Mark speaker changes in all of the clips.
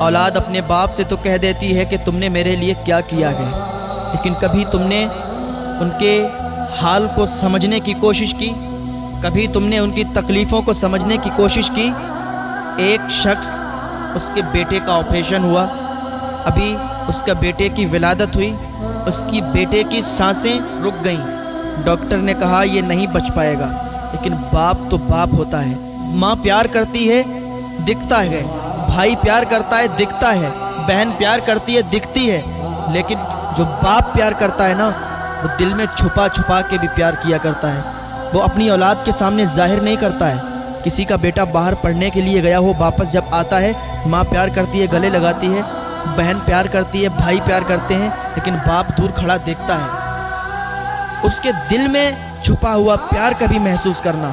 Speaker 1: औलाद अपने बाप से तो कह देती है कि तुमने मेरे लिए क्या किया है, लेकिन कभी तुमने उनके हाल को समझने की कोशिश की? कभी तुमने उनकी तकलीफ़ों को समझने की कोशिश की? एक शख्स, उसके बेटे का ऑपरेशन हुआ, अभी उसका बेटे की विलादत हुई, उसकी बेटे की सांसें रुक गईं। डॉक्टर ने कहा ये नहीं बच पाएगा, लेकिन बाप तो बाप होता है। माँ प्यार करती है, दिखता है, भाई प्यार करता है, दिखता है, बहन प्यार करती है, दिखती है, लेकिन जो बाप प्यार करता है ना, वो दिल में छुपा छुपा के भी प्यार किया करता है। वो अपनी औलाद के सामने जाहिर नहीं करता है। किसी का बेटा बाहर पढ़ने के लिए गया हो, वापस जब आता है, माँ प्यार करती है, गले लगाती है, बहन प्यार करती है, भाई प्यार करते हैं, लेकिन बाप दूर खड़ा देखता है। उसके दिल में छुपा हुआ प्यार कभी महसूस करना।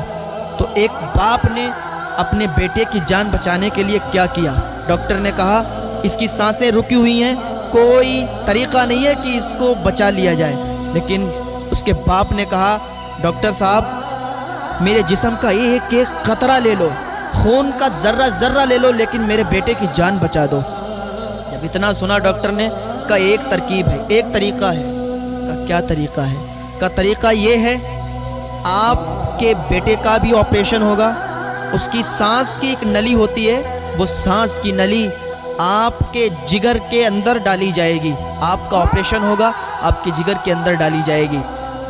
Speaker 1: तो एक बाप ने अपने बेटे की जान बचाने के लिए क्या किया? डॉक्टर ने कहा इसकी सांसें रुकी हुई हैं, कोई तरीक़ा नहीं है कि इसको बचा लिया जाए। लेकिन उसके बाप ने कहा डॉक्टर साहब, मेरे जिस्म का एक एक कतरा ले लो, खून का ज़र्रा ज़र्रा ले लो, लेकिन मेरे बेटे की जान बचा दो। जब इतना सुना डॉक्टर ने का एक तरकीब है, एक तरीक़ा है। का क्या तरीक़ा है? का तरीक़ा ये है, आपके बेटे का भी ऑपरेशन होगा, उसकी सांस की एक नली होती है, वो सांस की नली आपके जिगर के अंदर डाली जाएगी। आपका ऑपरेशन होगा, आपके जिगर के अंदर डाली जाएगी।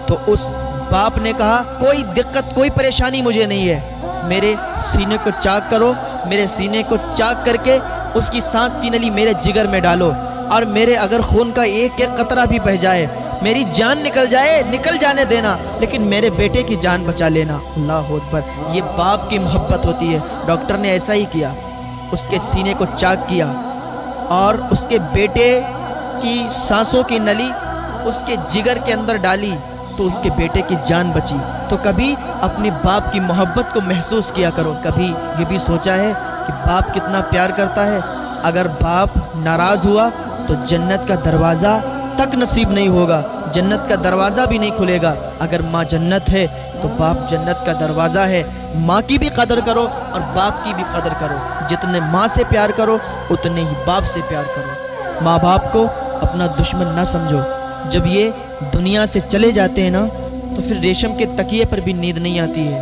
Speaker 1: तो उस बाप ने कहा कोई दिक्कत, कोई परेशानी मुझे नहीं है, मेरे सीने को चाक करो, मेरे सीने को चाक करके उसकी सांस की नली मेरे जिगर में डालो, और मेरे अगर खून का एक एक कतरा भी बह जाए, मेरी जान निकल जाए, निकल जाने देना, लेकिन मेरे बेटे की जान बचा लेना। अल्लाह अकबर। ये बाप की मोहब्बत होती है। डॉक्टर ने ऐसा ही किया, उसके सीने को चाक किया और उसके बेटे की सांसों की नली उसके जिगर के अंदर डाली, तो उसके बेटे की जान बची। तो कभी अपने बाप की मोहब्बत को महसूस किया करो। कभी ये भी सोचा है कि बाप कितना प्यार करता है? अगर बाप नाराज़ हुआ तो जन्नत का दरवाज़ा तक नसीब नहीं होगा, जन्नत का दरवाज़ा भी नहीं खुलेगा। अगर माँ जन्नत है तो बाप जन्नत का दरवाज़ा है। माँ की भी कदर करो और बाप की भी कदर करो। जितने माँ से प्यार करो उतने ही बाप से प्यार करो। माँ बाप को अपना दुश्मन ना समझो। जब ये दुनिया से चले जाते हैं ना, तो फिर रेशम के तकिए पर भी नींद नहीं आती है।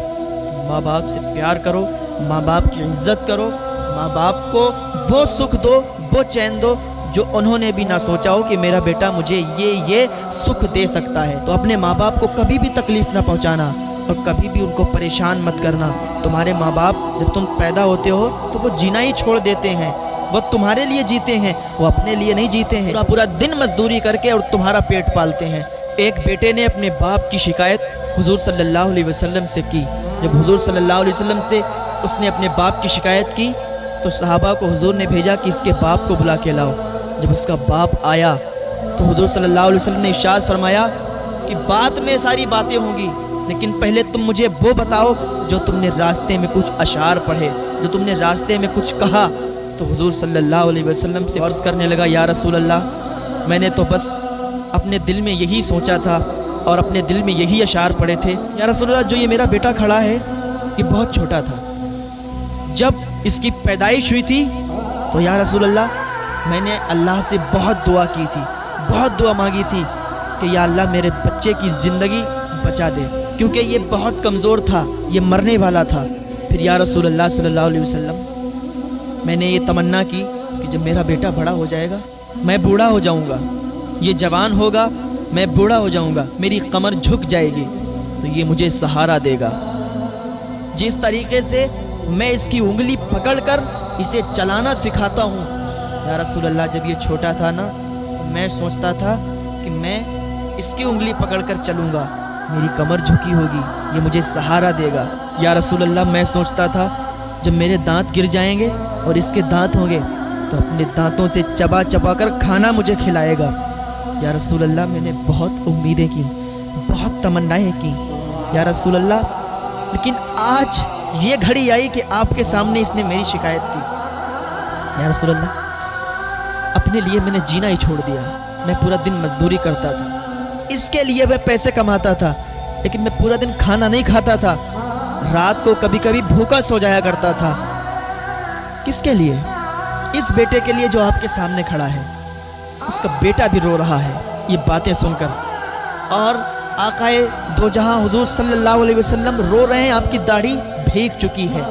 Speaker 1: माँ बाप से प्यार करो, माँ बाप की इज्जत करो, माँ बाप को वो सुख दो, वो चैन दो जो उन्होंने भी ना सोचा हो कि मेरा बेटा मुझे ये सुख दे सकता है। तो अपने माँ बाप को कभी भी तकलीफ़ ना पहुँचाना और कभी भी उनको परेशान मत करना। तुम्हारे माँ बाप जब तुम पैदा होते हो तो वो जीना ही छोड़ देते हैं, वो तुम्हारे लिए जीते हैं, वो अपने लिए नहीं जीते हैं। पूरा पूरा दिन मजदूरी करके और तुम्हारा पेट पालते हैं। एक बेटे ने अपने बाप की शिकायत हुजूर सल्लल्लाहु अलैहि वसल्लम से की। जब हुजूर सल्लल्लाहु अलैहि वसल्लम से उसने अपने बाप की शिकायत की, तो सहाबा को हुजूर ने भेजा कि इसके बाप को बुला के लाओ। जब उसका बाप आया तो हुजूर सल्लल्लाहु अलैहि वसल्लम ने इरशाद फरमाया कि बाद में सारी बातें होंगी, लेकिन पहले तुम मुझे वो बताओ जो तुमने रास्ते में कुछ अशार पढ़े, जो तुमने रास्ते में कुछ कहा। तो हुजूर सल्लल्लाहु अलैहि वसल्लम से अर्ज़ करने लगा, या रसूल अल्लाह, मैंने तो बस अपने दिल में यही सोचा था और अपने दिल में यही अशार पढ़े थे। या रसूल अल्लाह, जो ये मेरा बेटा खड़ा है ये बहुत छोटा था, जब इसकी पैदाइश हुई थी तो या रसूल अल्लाह मैंने अल्लाह से बहुत दुआ की थी, बहुत दुआ मांगी थी कि या अल्लाह मेरे बच्चे की ज़िंदगी बचा दे, क्योंकि ये बहुत कमज़ोर था, ये मरने वाला था। फिर या रसूल अल्लाह सल्लल्लाहु अलैहि वसल्लम मैंने ये तमन्ना की कि जब मेरा बेटा बड़ा हो जाएगा, मैं बूढ़ा हो जाऊंगा, ये जवान होगा, मैं बूढ़ा हो जाऊंगा, मेरी कमर झुक जाएगी, तो ये मुझे सहारा देगा। जिस तरीके से मैं इसकी उंगली पकड़कर इसे चलाना सिखाता हूँ, या रसूल अल्लाह, जब ये छोटा था ना, मैं सोचता था कि मैं इसकी उंगली पकड़कर चलूँगा, मेरी कमर झुकी होगी, ये मुझे सहारा देगा। या रसूल अल्लाह, मैं सोचता था जब मेरे दांत गिर जाएंगे और इसके दांत होंगे तो अपने दांतों से चबा चबा कर खाना मुझे खिलाएगा। या रसूल अल्लाह, मैंने बहुत उम्मीदें की, बहुत तमन्नाएं की या रसूल अल्लाह, लेकिन आज ये घड़ी आई कि आपके सामने इसने मेरी शिकायत की। या रसूल अल्लाह, अपने लिए मैंने जीना ही छोड़ दिया। मैं पूरा दिन मजदूरी करता था, इसके लिए मैं पैसे कमाता था, लेकिन मैं पूरा दिन खाना नहीं खाता था, रात को कभी कभी भूखा सो जाया करता था। किसके लिए? اس بیٹے کے لیے جو آپ کے سامنے کھڑا ہے، اس کا بیٹا بھی رو رہا ہے یہ باتیں سن کر، اور آقائے دو جہاں حضور صلی اللہ علیہ وسلم رو رہے ہیں، آپ کی داڑھی بھیگ چکی ہے،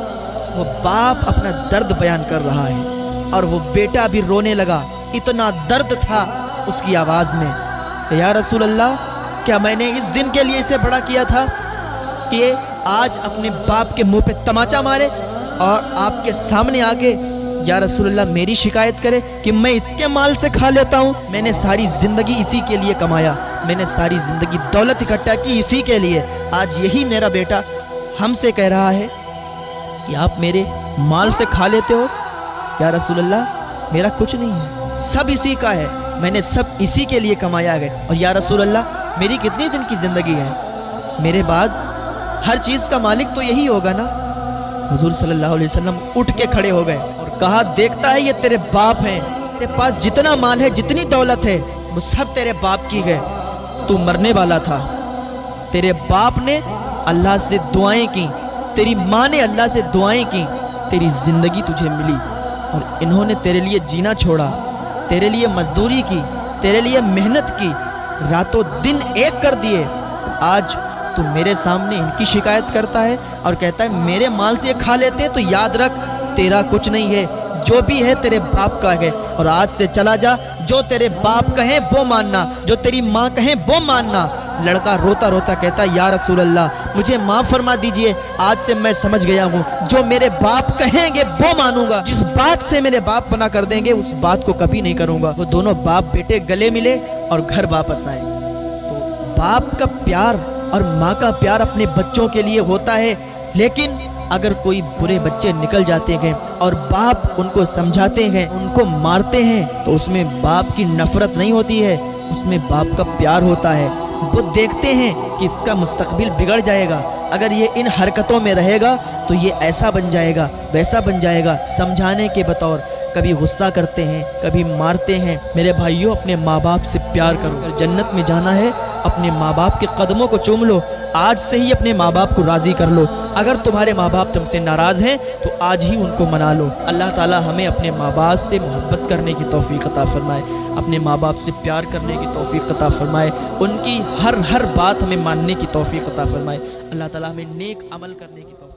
Speaker 1: وہ باپ اپنا درد بیان کر رہا ہے اور وہ بیٹا بھی رونے لگا، اتنا درد تھا اس کی آواز میں کہ یا رسول اللہ، کیا میں نے اس دن کے لیے اسے بڑا کیا تھا کہ آج اپنے باپ کے منہ پہ تماچا مارے اور آپ کے سامنے آگے یا رسول اللہ میری شکایت کرے کہ میں اس کے مال سے کھا لیتا ہوں؟ میں نے ساری زندگی اسی کے لیے کمایا، میں نے ساری زندگی دولت اکٹھا کی اسی کے لیے، آج یہی میرا بیٹا ہم سے کہہ رہا ہے کہ آپ میرے مال سے کھا لیتے ہو؟ یا رسول اللہ میرا کچھ نہیں ہے، سب اسی کا ہے، میں نے سب اسی کے لیے کمایا ہے، اور یا رسول اللہ میری کتنی دن کی زندگی ہے، میرے بعد ہر چیز کا مالک تو یہی ہوگا نا؟ حضور صلی اللہ علیہ وسلم اٹھ کے کھڑے ہو گئے اور کہا دیکھتا ہے یہ تیرے باپ ہیں، تیرے پاس جتنا مال ہے جتنی دولت ہے وہ سب تیرے باپ کی ہے، تو مرنے والا تھا، تیرے باپ نے اللہ سے دعائیں کی، تیری ماں نے اللہ سے دعائیں کی، تیری زندگی تجھے ملی، اور انہوں نے تیرے لیے جینا چھوڑا، تیرے لیے مزدوری کی، تیرے لیے محنت کی، راتوں دن ایک کر دیے، آج تو میرے سامنے ان کی شکایت کرتا ہے اور کہتا ہے میرے مال سے یہ کھا لیتے ہیں، تو یاد رکھ تیرا کچھ نہیں ہے، جو بھی ہے تیرے باپ کا ہے، اور آج سے چلا جا، جو تیرے باپ کہیں وہ ماننا، جو تیری ماں کہیں وہ ماننا۔ لڑکا روتا روتا کہتا یا رسول اللہ مجھے معاف فرما دیجئے، آج سے میں سمجھ گیا ہوں، جو میرے باپ کہیں گے وہ مانوں گا، جس بات سے میرے باپ منع کر دیں گے اس بات کو کبھی نہیں کروں گا۔ وہ دونوں باپ بیٹے گلے ملے اور گھر واپس آئے۔ تو باپ کا پیار اور ماں کا پیار اپنے بچوں کے لیے ہوتا ہے، لیکن اگر کوئی برے بچے نکل جاتے ہیں اور باپ ان کو سمجھاتے ہیں، ان کو مارتے ہیں، تو اس میں باپ کی نفرت نہیں ہوتی ہے، اس میں باپ کا پیار ہوتا ہے۔ وہ دیکھتے ہیں کہ اس کا مستقبل بگڑ جائے گا، اگر یہ ان حرکتوں میں رہے گا تو یہ ایسا بن جائے گا، ویسا بن جائے گا، سمجھانے کے بطور کبھی غصہ کرتے ہیں، کبھی مارتے ہیں۔ میرے بھائیوں، اپنے ماں باپ سے پیار کرو، اگر جنت میں جانا ہے اپنے ماں باپ کے قدموں کو چوم لو، آج سے ہی اپنے ماں باپ کو راضی کر لو، اگر تمہارے ماں باپ تم سے ناراض ہیں تو آج ہی ان کو منا لو۔ اللہ تعالی ہمیں اپنے ماں باپ سے محبت کرنے کی توفیق عطا فرمائے، اپنے ماں باپ سے پیار کرنے کی توفیق عطا فرمائے، ان کی ہر بات ہمیں ماننے کی توفیق عطا فرمائے۔ اللہ تعالی ہمیں نیک عمل کرنے کی توفیق